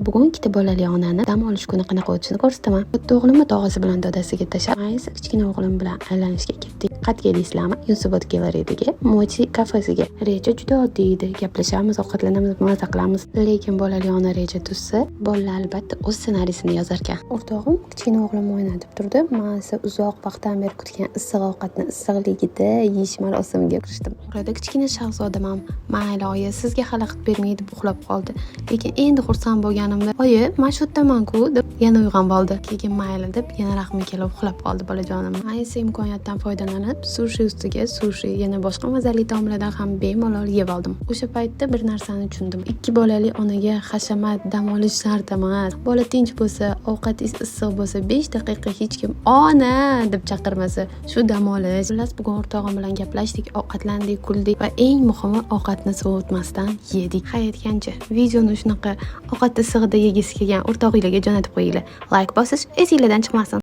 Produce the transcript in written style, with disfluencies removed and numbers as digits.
Bugun ikkita bolali onani dam olish kuni qanaqa o'tishini ko'rsataman. Katta o'g'limni tog'asi bilan dadasiga tashlab, maysa kichkina o'g'lim bilan aylanishga ketdik. Qayerga deysizlarmi? Yunusobod Galleryadagi Mochi kafesiga. Reja juda oddiy edi. Gaplashamiz, ovqatlanamiz, maza qilamiz. Lekin bolali ona reja tuzsa, bolalar albatta o'z ssenariysini yozar ekan. O'rtog'im kichkina o'g'lim o'ynatib turdi. Maysa uzoq vaqtdan beri kutgan issiq ovqatni issiqligida yeyish marosimiga kirishdim. Orada kichkina shahzodam mayli oyi, sizga xalaqit bermay deb uxlab qoldi. Lekin endi xursand bo'lganimda, oyi, men shu yerdaman-ku deb yana uyg'onib oldi. Keyin mayli deb yana rahmi kelib uxlab qoldi bolajonim. Maysa imkoniyatdan foydalanib, sushi ustiga sushi, yana boshqa mazali taomlardan ham bemalol yeb oldim. O'sha paytda bir narsani tushundim. Ikki bolali onaga hashamat, dam olish shart emas. Bola tinch bo'lsa, ovqatingiz issiq bo'lsa, 5 daqiqa hech kim "Ona" deb chaqirmasa, shu dam olish. Xullas, bugun o'rtog'im bilan gaplashdik, ovqatlandik, kuldik va eng muhimi ovqatni sovutmasdan yedik. Hayotgancha videoni shunaqa ovqat issig'ida yegisi kelgan o'rtog'inglarga jo'natib qo'yinglar. Like bosish esinglardan chiqmasin.